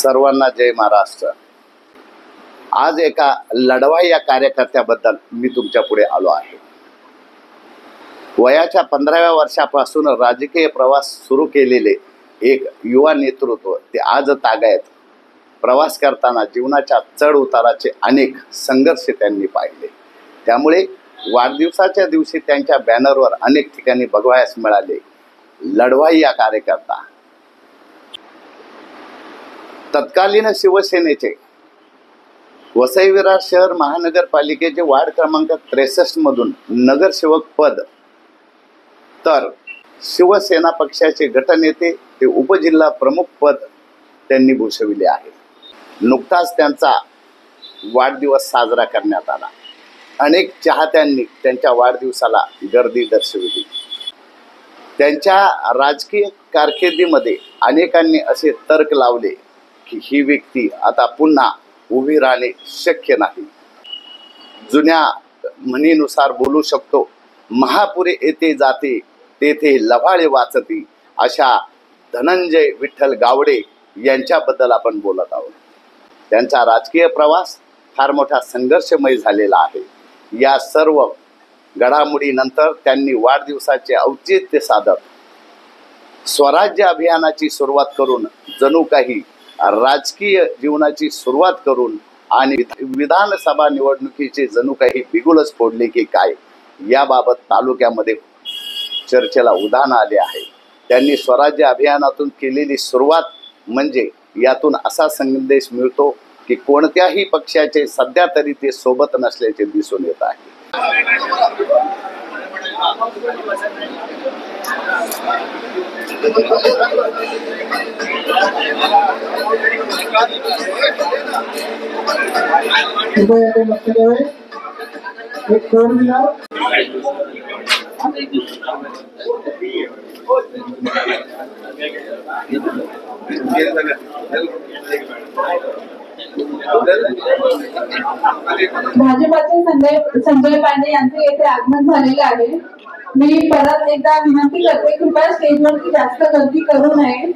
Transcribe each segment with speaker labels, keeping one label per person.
Speaker 1: सर्वांना जय महाराष्ट्र। आज एका लढवाई या कार्यकर्त्याबद्दल मी तुमच्या पुढे आलो आहे। वयाच्या 15व्या वर्षापासून राजकीय प्रवास सुरू केलेले एक युवा नेतृत्व ते आज तागायत प्रवास करताना जीवनाच्या चढ उताराचे अनेक संघर्ष त्यांनी पाहिले। त्यामुळे वाढदिवसाच्या दिवशी त्यांच्या बॅनरवर अनेक ठिकाणी बघावयास मिळाले लढवाई या कार्यकर्ता। तत्कालीन शिवसेनेचे वसई विरार शहर महानगरपालिकेचे वार्ड क्रमांक 63 मधून नगरसेवक पद, तर शिवसेना पक्षाचे गटनेते ते उपजिल्हा प्रमुख पद त्यांनी भूषविले आहे। नुकताच त्यांचा वाढदिवस साजरा करण्यात आला। अनेक चाहत्यांनी त्यांच्या वाढदिवसाला गर्दी दर्शविली। त्यांच्या राजकीय कारकिर्दीमध्ये अनेकांनी असे तर्क लावले की ही व्यक्ती आता पुन्हा उभी राहणे शक्य नाही। जुन्या म्हणीनुसार बोलू शकतो, महापुरे येथे जाते तेथे लव्हाळे वाचती, अशा धनंजय विठ्ठल गावडे यांच्याबद्दल आपण बोलत आहोत। त्यांचा राजकीय प्रवास फार मोठा संघर्षमय झालेला आहे। या सर्व घडामोडीनंतर त्यांनी वाढदिवसाचे औचित्य साधत स्वराज्य अभियानाची सुरुवात करून जणू काही राजकीय जीवनाची सुरुवात करून आणि विधानसभा निवडणुकीचे जणू काही बिगुलच फोडले की काय, याबाबत तालुक्यामध्ये चर्चेला उधाण आले आहे। त्यांनी स्वराज्य अभियानातून केलेली सुरुवात म्हणजे यातून असा संदेश मिळतो की कोणत्याही पक्षाचे सध्या तरी ते सोबत नसल्याचे दिसून येत आहे।
Speaker 2: भाजपाचे संजय पांडे यांचे येथे आगमन झालेले आहे। मी परत एकदा विनंती करते, कृपया स्टेजवरती जास्त गर्दी करू नये।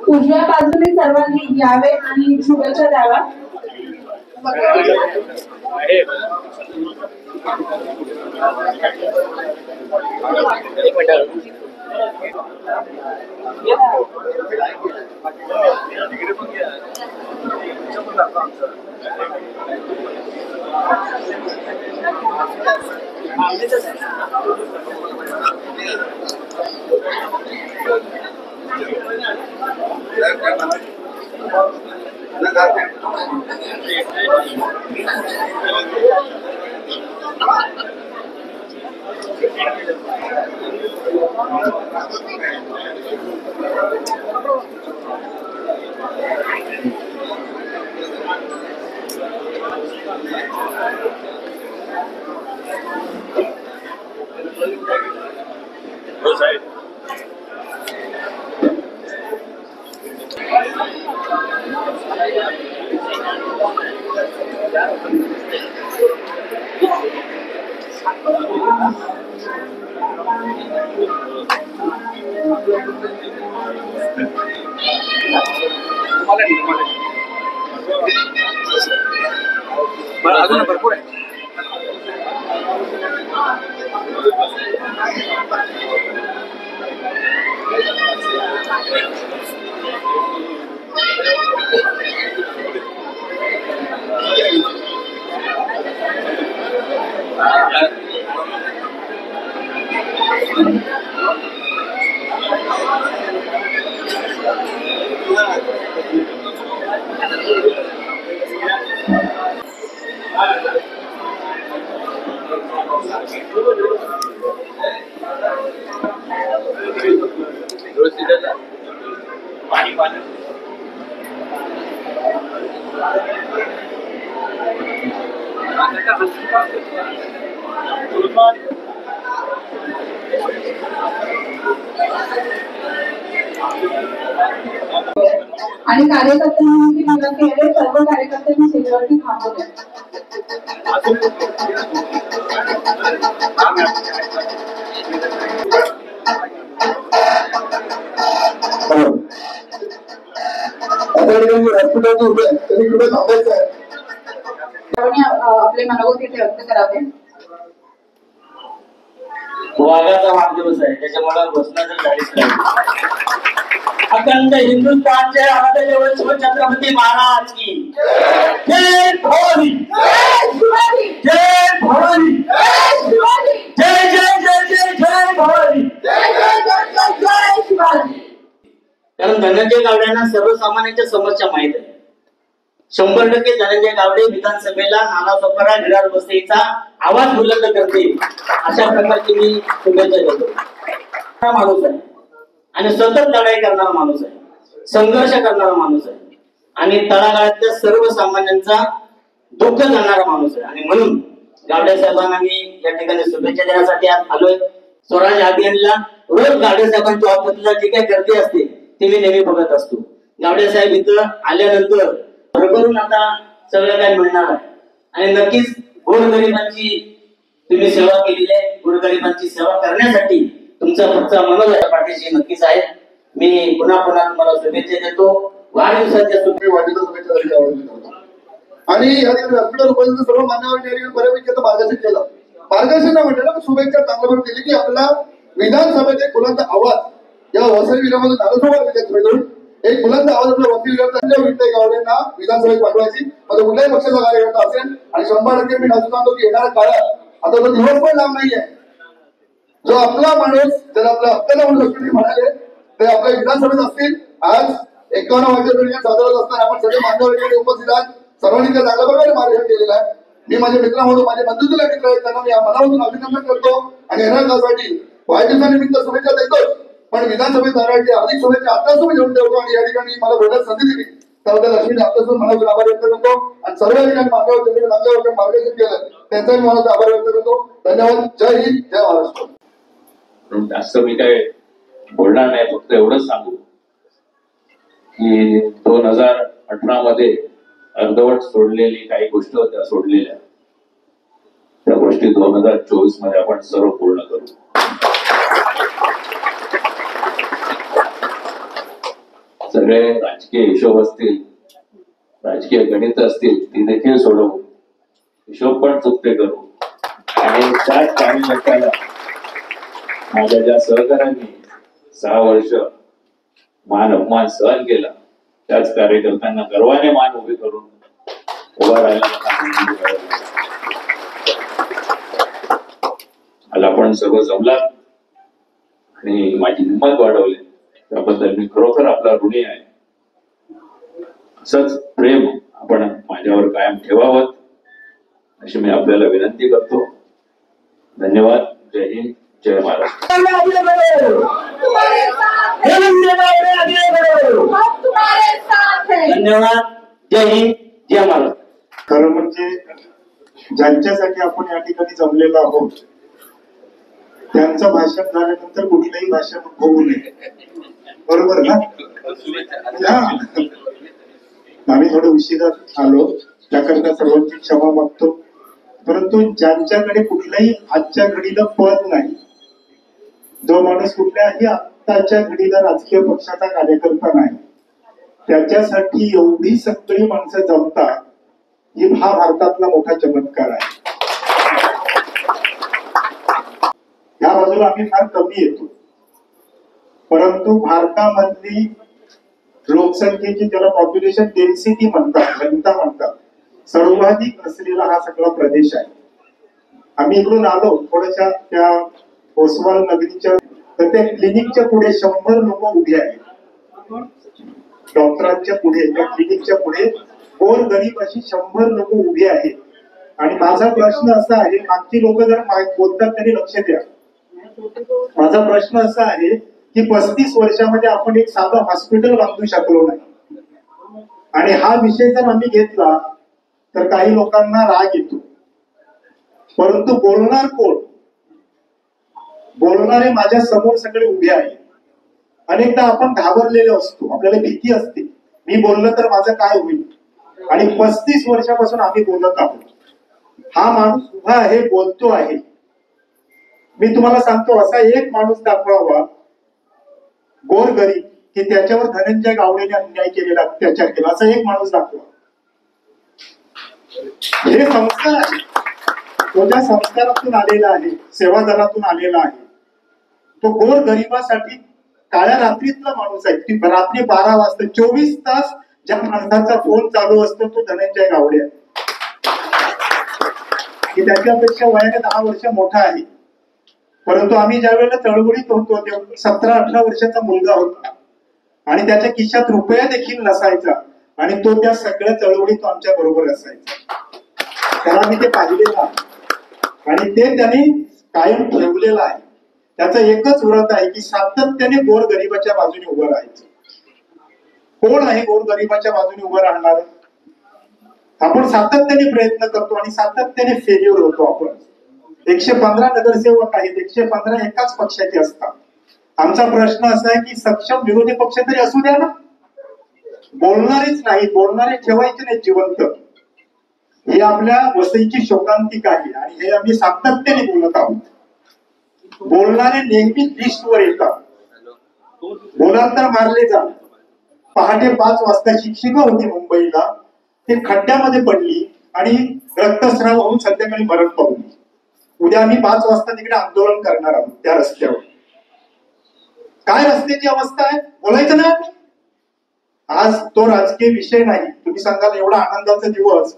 Speaker 2: उजव्या बाजूने सर्वांनी यावे आणि शुभेच्छा द्यावा।
Speaker 3: अजून भरपूर आहे।
Speaker 2: आणि कार्यकर्त्यांनी मला केले, सर्व कार्यकर्त्यांनी स्टेजवरती थांबवले।
Speaker 4: मिनिटांनी उभे आहे, त्यांनी कुठे थांबायचं आहे.
Speaker 2: आपले मनोगत इथे व्यक्त करावे.
Speaker 3: वाघाचा वाढदिवस आहे, त्याच्यामुळे घोषणा जर झालीच नाही. अखंड हिंदुस्थानचे आराध्य छत्रपती महाराज की जय भवानी, जय भवानी, जय जय जय जय जय भवानी. कारण धनंजय गावड्यांना सर्वसामान्यांच्या समस्या माहित आहे. 100% धनंजय गावडे विधानसभेला नालासोपारा विरार वसईचा आवाज बुलंद करते अशा प्रकारची मी शुभेच्छा देतो. हा माणूस आहे आणि सतत लढाई करणारा माणूस आहे, संघर्ष करणारा माणूस आहे आणि तळागाळातल्या सर्वसामान्यांचा दुःख जाणणारा माणूस आहे. आणि म्हणून गावडे साहेबांना मी या ठिकाणी शुभेच्छा देण्यासाठी आज आलोय. स्वराज अभियानला रोज गावडे साहेबांची ऑफिसला जी काही गर्दी असते ती मी नेहमी बघत असतो. गावडे साहेब इथं आल्यानंतर भरभरून आता सगळं काय मिळणार आहे आणि नक्कीच गोरगरिबांची तुम्ही सेवा केलेली आहे. गोरगरिबांची सेवा करण्यासाठी तुमचा पुढचा मनोबल पाठीशी नक्कीच आहे. मी पुन्हा पुन्हा तुम्हाला शुभेच्छा देतो. वाढदिवसाच्या
Speaker 4: शुभेच्छा आणि या ठिकाणी हॉस्पिटल उपस्थित सर्व मान्यवर बऱ्यापैकी आता मार्गदर्शन केलं. मार्गदर्शन नाही म्हटलं ना, शुभेच्छा चांगलं दिली की आपला विधानसभेचे बुलंद आवाज या वसई विरामध्ये नालासोपारा विधानसभेतून एक बुलंद आवाज आपल्या वकील विद्या गावडेंना विधानसभेत पाठवायची. माझा कुठल्याही पक्षाचा कार्यकर्ता असेल आणि 100% मी नजर सांगतो की येणाऱ्या काळात आता तो दिवस पण लांब नाहीये, जो आपला माणूस जर आपल्या हक्काला म्हणून म्हणाले ते आपल्या विधानसभेत असतील. आज 51 वाजेपर्यंत साजरा असताना आपण सगळे मान्यवर उपस्थित आहात. सर्वांनी त्या चांगल्या प्रकारे मार्गदर्शन केलेलं आहे. मी माझ्या मित्र म्हणून माझे बंधुतुल्य मित्र आहेत त्यांना मी मनापासून अभिनंदन करतो आणि येणाऱ्या काळासाठी वाढदिवसानिमित्त शुभेच्छा देतो. पण विधानसभेत जाण्यासाठी अधिक शुभेच्छा आताच तुम्ही देऊन ठेवतो आणि या ठिकाणी मला बोलण्यास संधी दिली त्याबद्दल लक्ष्मीने आपल्यासून मनापासून आभार व्यक्त करतो आणि सर्व ठिकाणी मार्गदर्शन मार्गदर्शन केलं त्यांचाही मला आभार व्यक्त करतो. धन्यवाद. जय हिंद, जय महाराष्ट्र.
Speaker 5: जास्त मी काय बोलणार नाही, फक्त एवढंच सांगू की 2018 मध्ये अर्धवट सोडलेली काही गोष्टी होत्या सोडलेल्या, त्या गोष्टी 2024 मध्ये आपण सर्व पूर्ण करू. सगळे राजकीय हिशोब असतील, राजकीय गणित असतील, ती देखील सोडवू, हिशोब पण चुकते करू. आणि त्याच काही लोकांना माझ्या ज्या सहकाऱ्यांनी 6 वर्ष मान अपमान सहन केला त्याच कार्यकर्त्यांना गर्वाने मान उभी करून उभा राहायला मला आपण सर्व जमलात आणि माझी हिंमत वाढवली त्याबद्दल मी खरोखर आपला ऋणी आहे. असंच प्रेम आपण माझ्यावर कायम ठेवावं अशी मी आपल्याला विनंती करतो. धन्यवाद. जय हिंद, जय महाराष्ट्र.
Speaker 3: धन्यवाद. जय हिंद, जय महाराष्ट्र.
Speaker 6: खरं म्हणजे ज्यांच्यासाठी आपण या ठिकाणी जमलेलो आहोत त्यांचं भाषण झाल्यानंतर कुठलंही भाषण होऊ नये, बरोबर ना? आम्ही थोडं उशिरा आलो त्याकरता सर्वांची क्षमा मागतो. परंतु ज्यांच्याकडे कुठलंही आजच्या घडीला पद नाही, जो माणूस कुठल्याही आत्ताच्या घडीला राजकीय पक्षाचा कार्यकर्ता नाही, त्याच्यासाठी एवढी सगळी माणसं जमतात ही हा भारतातला मोठा चमत्कार आहे. या बाजूला आम्ही फार कमी येतो, परंतु भारतामधली लोकसंख्येची ज्याला पॉप्युलेशन डेन्सिटी म्हणतात, घनता म्हणतात, सर्वाधिक असलेला हा सगळा प्रदेश आहे. आम्ही इकडून आलो थोड्याशा त्या ओसवाल नगरीच्या, तर त्या क्लिनिकच्या पुढे 100 लोक उभे आहेत. डॉक्टरांच्या पुढे, त्या क्लिनिकच्या पुढे गोर गरीब अशी 100 लोक उभी आहेत. आणि माझा प्रश्न असा आहे, मागची लोक जर बोलतात तरी लक्ष द्या. माझा प्रश्न असा आहे की 35 वर्षामध्ये आपण एक साधं हॉस्पिटल बांधू शकलो नाही. आणि हा विषय जर आम्ही घेतला तर काही लोकांना राग येतो, परंतु बोलणार कोण? बोलणारे माझ्या समोर सगळे उभे आहेत. अनेकदा आपण घाबरलेलो असतो, आपल्याला भीती असते, मी बोललं तर माझं काय होईल. आणि 35 वर्षापासून आम्ही बोलत आहोत. हा माणूस उभा आहे, बोलतो आहे. मी तुम्हाला सांगतो, असा एक माणूस दाखवावा गोरगरीब की त्याच्यावर धनंजय गावडेने अन्याय केलेला, अत्याचार केला, असा एक माणूस दाखवा. हे संस्कार आहे, तो ज्या संस्कारातून आलेला आहे, सेवादलातून आलेला आहे, तो गोर गरिबासाठी काळ्या रात्रीतला माणूस आहे. ती रात्री 12 वाजता 24 तास ज्या माणसाचा फोन चालू असतो तो धनंजय गावडे आहे, की त्याच्यापेक्षा वयाने 10 वर्ष मोठा आहे. परंतु आम्ही ज्या वेळेला चळवळीत होतो तेव्हा 17-18 वर्षाचा मुलगा होता आणि त्याच्या खिशात रुपया देखील नसायचा आणि तो त्या सगळ्या चळवळीत आमच्या बरोबर असायचा. त्याला मी ते पाहिलेलं आहे आणि ते त्यांनी कायम ठेवलेलं आहे. त्याचं एकच व्रत आहे की सातत्याने गोरगरिबाच्या बाजूने उभं राहायचं. कोण आहे गोरगरिबाच्या बाजूने उभं राहणार? आपण सातत्याने प्रयत्न करतो आणि सातत्याने फेल्युअर होतो. आपण 115 नगरसेवक आहेत, 115 एकाच पक्षाचे असतात. आमचा प्रश्न असा आहे की सक्षम विरोधी पक्ष तरी असू द्या ना, बोलणारेच नाही, बोलणारे ठेवायचे नाही जिवंत. ही आपल्या वसईची शोकांतिका आहे आणि हे आम्ही सातत्याने बोलत आहोत. बोलणारे नेहमी लिस्टवर येतात. बोलाल तर मारले जा. पहाटे 5 वाजता शिक्षिका होती मुंबईला, ती खड्ड्यामध्ये पडली आणि रक्तस्राव होऊन संध्याकाळी मरण पावली. उद्या आम्ही 5 वाजता तिकडे आंदोलन करणार आहोत त्या रस्त्यावर. काय रस्त्याची अवस्था आहे बोलायचं ना. आज तो राजकीय विषय नाही. तुम्ही सांगाल एवढा आनंदाचा दिवस,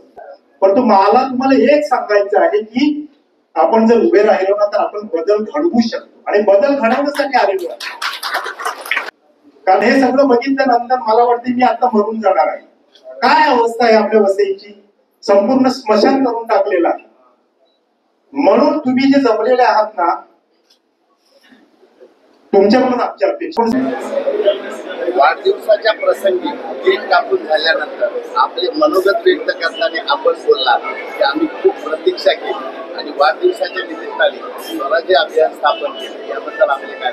Speaker 6: परंतु मला तुम्हाला एक सांगायचं आहे की आपण जर उभे राहिलो ना तर आपण बदल घडवू शकतो आणि बदल घडवण्यासाठी आलेलो आहे. कारण हे सगळं बघितल्यानंतर मला वाटते मी आता मरून जाणार आहे. काय अवस्था आहे आपल्या वसईची, संपूर्ण स्मशान करून टाकलेला आहे. म्हणून तुम्ही जे जमलेले आहात ना, तुमच्याकडून आमच्या अपेक्षा.
Speaker 1: वाढदिवसाच्या प्रसंगी केक कापून झाल्यानंतर आपले मनोगत व्यक्त करताना आपण बोलला की आम्ही खूप प्रतीक्षा केली आणि वाढदिवसाच्या निमित्ताने स्वराज्य अभियान स्थापन केले. याबद्दल आपले काय?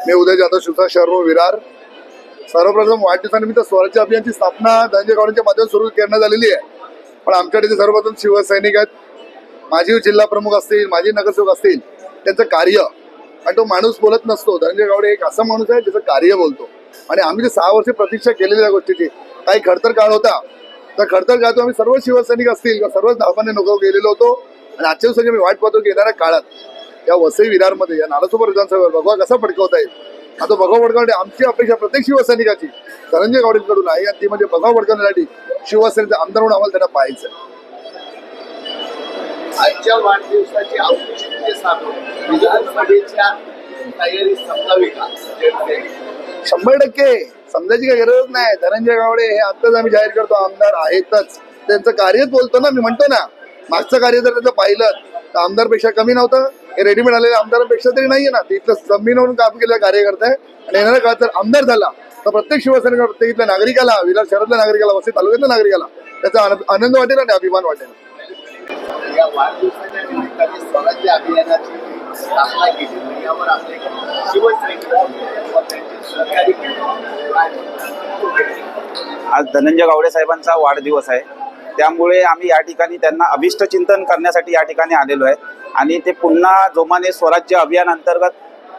Speaker 4: मी उदय जाधव, शिवसेना शहर विरार. सर्वप्रथम वाढदिवसानिमित्त स्वराज्य अभियानची स्थापना धनंजय गावडेंच्या माध्यमातून सुरू करण्यात आलेली आहे. पण आमच्या तिथे सर्वप्रथम शिवसैनिक आहेत, माजी जिल्हा प्रमुख असतील, माजी नगरसेवक असतील, त्यांचं कार्य. आणि तो माणूस बोलत नसतो. धनंजय गावडे एक असा माणूस आहे ज्याचं कार्य बोलतो. आणि आम्ही जे 6 वर्ष प्रतीक्षा केलेली या गोष्टीची, काही खडतर काळ होता, तर खडतर काळात आम्ही सर्व शिवसैनिक असतील किंवा सर्वच धावपाने नको गेलेलो होतो. आणि आजच्या दिवसाची मी वाट पाहतो की येणाऱ्या काळात या वसई विरारमध्ये या नालासोपारा विधानसभेवर भगवा कसा फडकवता येईल. आता भगवा फडकवणे आमची अपेक्षा प्रत्येक शिवसैनिकाची धनंजय गावडेंकडून आहे आणि ती म्हणजे भगवा फडकवण्यासाठी शिवसेनेचे आमदार म्हणून आम्हाला त्यांना पाहायचं.
Speaker 1: आजच्या वाढदिवसाची औचित्य साधून विधानसभेच्या तयारी समजावी का?
Speaker 4: 100% समजायची काही गरज नाही. धनंजय गावडे हे आत्ताच आम्ही जाहीर करतो आमदार आहेतच. त्यांचं कार्यच बोलतो ना. मी म्हणतो ना, मागचं कार्य जर त्याचं पाहिलं तर आमदारपेक्षा कमी नव्हतं. हे रेडीमेड आलेल्या आमदारांपेक्षा तरी नाहीये ना. तिथलं जमीन म्हणून काम केलेलं कार्य करताय. आणि येणाऱ्या काळात जर आमदार झाला तर प्रत्येक शिवसैनिक, प्रत्येक नागरिकाला, विरार शहरातल्या नागरिकाला, वसई तालुक्यातल्या नागरिकाला त्याचा आनंद वाटेल आणि अभिमान वाटेल.
Speaker 1: या वाढदिवसाच्या निमित्ताने स्वराज्य अभियानाची स्थापना केली. यावर आपले शिवसैनिक सहकारी
Speaker 7: आज धनंजय गावडे साहेबांचा वाढदिवस आहे, त्यामुळे आम्ही या ठिकाणी त्यांना अभिष्ट चिंतन करण्यासाठी या ठिकाणी आलेलो आहे. आणि ते पुन्हा जोमाने स्वराज्य अभियान अंतर्गत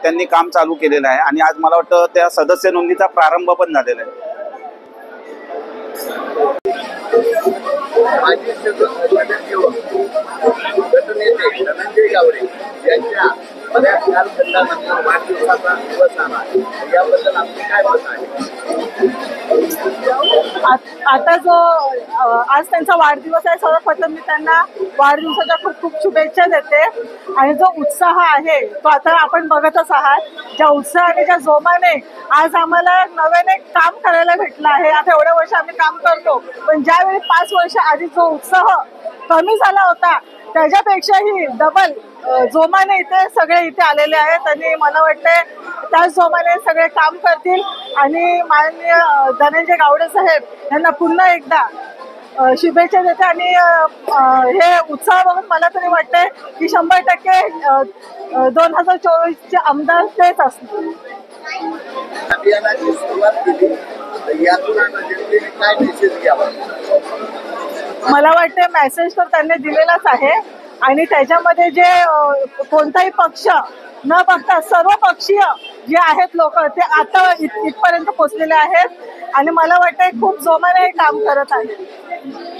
Speaker 7: त्यांनी काम चालू केलेलं आहे आणि आज मला वाटतं त्या सदस्य नोंदीचा प्रारंभ पण झालेला आहे.
Speaker 1: माजी गटनेते धनंजय गावडे यांच्या बऱ्याच कालखंडानंतर वाढदिवसाचा दिवस आला. याबद्दल आपले काय मत आहे?
Speaker 8: आता जो आज त्यांचा वाढदिवस आहे, सर्वप्रथम मी त्यांना वाढदिवसाच्या खूप खूप शुभेच्छा देते. आणि जो उत्साह आहे तो आता आपण बघतच आहात. ज्या उत्साहाने, ज्या जोमाने आज आम्हाला नव्याने काम करायला भेटलं आहे. आता एवढ्या वर्ष आम्ही काम करतो, पण ज्यावेळी 5 वर्ष आधी जो उत्साह कमी झाला होता त्याच्यापेक्षाही डबल जोमाने इथे सगळे इथे आलेले आहेत. आणि मला वाटते त्याच जोमाने सगळे काम करतील आणि माननीय धनंजय गावडे साहेब यांना पुन्हा एकदा शुभेच्छा देते. आणि हे उत्साह बघून मला तरी वाटते की 100% 2024चे आमदार तेच असतील.
Speaker 1: अभियानाची सुरुवात केली, यातून जनतेने काय मेसेज घ्यावा?
Speaker 8: मला वाटते मेसेज तर त्यांनी दिलेलाच आहे. आणि त्याच्यामध्ये जे कोणताही पक्ष न बघता सर्व पक्षीय जे आहेत लोक ते आता इथपर्यंत पोहोचलेले आहेत आणि मला वाटतं खूप जोमाने हे काम करत आहेत.